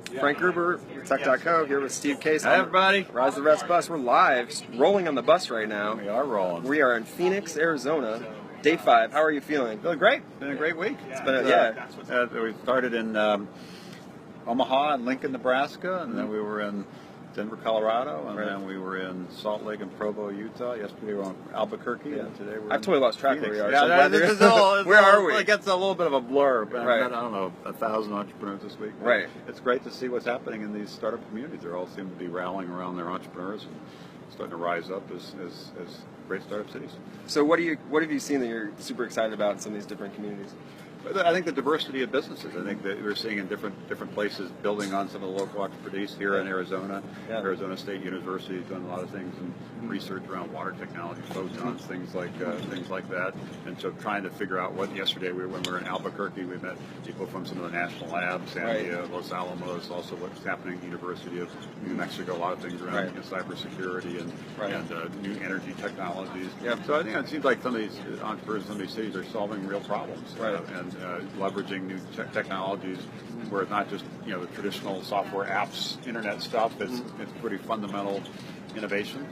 Frank Gruber, Tech.co, here with Steve Case. Hi, everybody. Rise the Rest bus. We're live, rolling on the bus right now. We are rolling. We are in Phoenix, Arizona, day 5. How are you feeling? Feeling great. Been a great week. It's been we started in Omaha and Lincoln, Nebraska, and then we were in Denver, Colorado, and then we were in Salt Lake and Provo, Utah. Yesterday we were in Albuquerque, and today we're I've totally lost track Phoenix. where we are. Where are we? It gets a little bit of a blur, but Right. I don't know, 1,000 entrepreneurs this week. Right. It's great to see what's happening in these startup communities. They all seem to be rallying around their entrepreneurs and starting to rise up as great startup cities. So what have you seen that you're super excited about in some of these different communities? I think the diversity of businesses. I think that we're seeing in different places building on some of the local expertise here in Arizona. Yeah. Arizona State University has done a lot of things in research around water technology, photons, things like that. And so trying to figure out when we were in Albuquerque, we met people from some of the national labs, Sandia, Los Alamos, also what's happening at the University of New Mexico, a lot of things around cybersecurity and new energy technologies. Yep. So I think it seems like some of these entrepreneurs in some of these cities are solving real problems. And leveraging new technologies where it's not just the traditional software apps, internet stuff. It's pretty fundamental innovation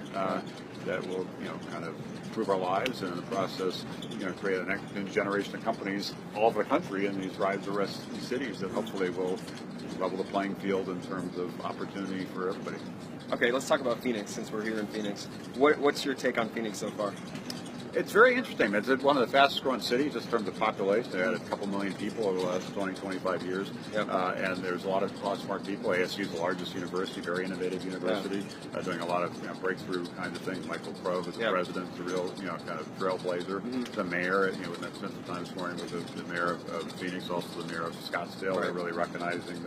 that will kind of improve our lives, and in the process create a next generation of companies all over the country in these rise the rest cities that hopefully will level the playing field in terms of opportunity for everybody. Okay, let's talk about Phoenix since we're here in Phoenix. What's your take on Phoenix so far? It's very interesting. It's one of the fastest growing cities just in terms of population. They had a couple million people over the last 20, 25 years. Yep. And there's a lot of smart people. ASU is the largest university, very innovative university, doing a lot of breakthrough kinds of things. Michael Prove is the president, is a real kind of trailblazer. The mayor, we spent some time this morning with the mayor of Phoenix, also the mayor of Scottsdale. They're really recognizing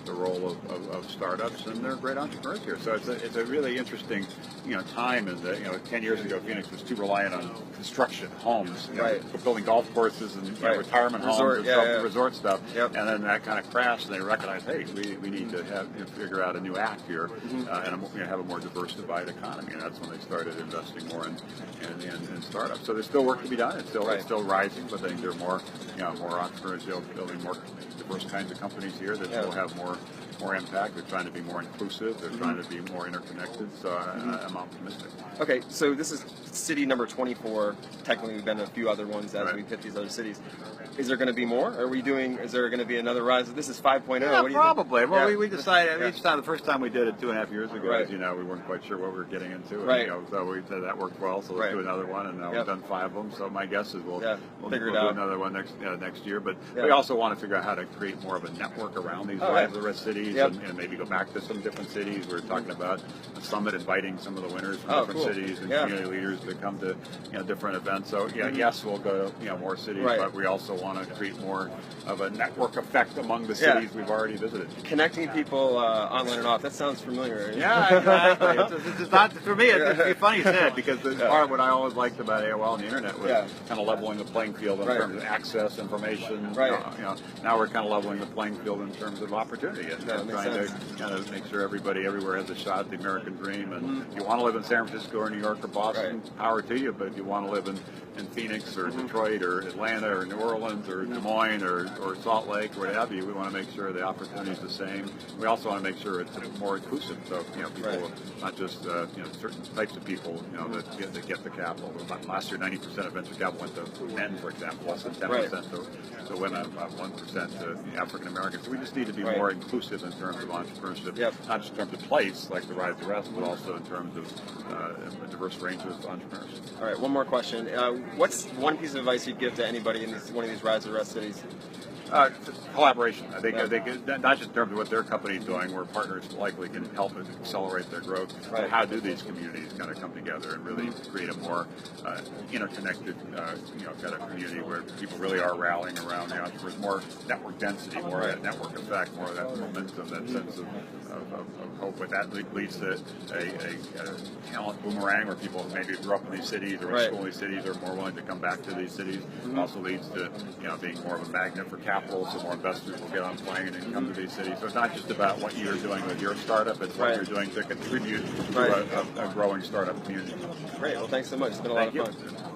the role of startups, and they're great entrepreneurs here. So it's a really interesting time. And 10 years ago, Phoenix was too reliant on construction, homes, building golf courses and retirement homes and resort stuff. Yep. And then that kind of crashed, and they recognized, hey, we need to figure out a new act here, and have a more diversified economy. And that's when they started investing more in startups. So there's still work to be done. It's still rising, but I think there are more entrepreneurs building more diverse kinds of companies here that will have more impact. They're trying to be more inclusive. They're trying to be more interconnected. So I'm optimistic. Okay, so this is city number 24. Technically, we've been to a few other ones as we've hit these other cities. Is there going to be more? Is there going to be another rise? This is 5.0. Yeah, what do you probably. think? Well, we decided each time. The first time we did it 2.5 years ago, Right. as you know, we weren't quite sure what we were getting into. Right. So we said that worked well. So let's do another one, and now we've done 5 of them. So my guess is we'll figure it do out. another one next year. But we also want to figure out how to create more of a network around these rise the rest cities, and maybe go back to some different cities. We're talking about a summit, inviting some of the winners from different cities and community leaders to come to different events. So yes, we'll go to more cities, but we also want to create more of a network effect among the cities we've already visited. Connecting people online and off. That sounds familiar. Yeah, exactly. It's not for me. It's funny you say it, because part of what I always liked about AOL and the internet was kind of leveling the playing field in terms of access, information. Now we're kind of leveling the playing field in terms of opportunity and trying to kind of make sure everybody everywhere has a shot at the American dream. And if you want to live in San Francisco or New York or Boston, power to you. But if you want to live in Phoenix or Detroit or Atlanta or New Orleans or Des Moines or Salt Lake or what have you, we want to make sure the opportunity is the same. We also want to make sure it's more inclusive, so people, not just certain types of people that get the capital. Last year, 90% of venture capital went to men, for example, less than 10% to women, about 1% to African Americans. So we just need to be more inclusive in terms of entrepreneurship, not just in terms of place, like the Rise the Rest, but also in terms of a diverse range of entrepreneurs. All right, one more question. What's one piece of advice you'd give to anybody in one of these Rise the Rest cities? Collaboration. I think not just in terms of what their company is doing, where partners likely can help accelerate their growth, but how do these communities kind of come together and really create a more interconnected, kind of community where people really are rallying around the entrepreneurs, more network density, more of that network effect, more of that momentum, that sense of hope. But that leads to a talent boomerang where people maybe grew up in these cities or in school in these cities are more willing to come back to these cities. It also leads to being more of a magnet for capital, so more investors will get on plane and come to these cities. So it's not just about what you're doing with your startup, it's what you're doing to contribute to a growing startup community. Great. Well, thanks so much. It's been a lot of fun.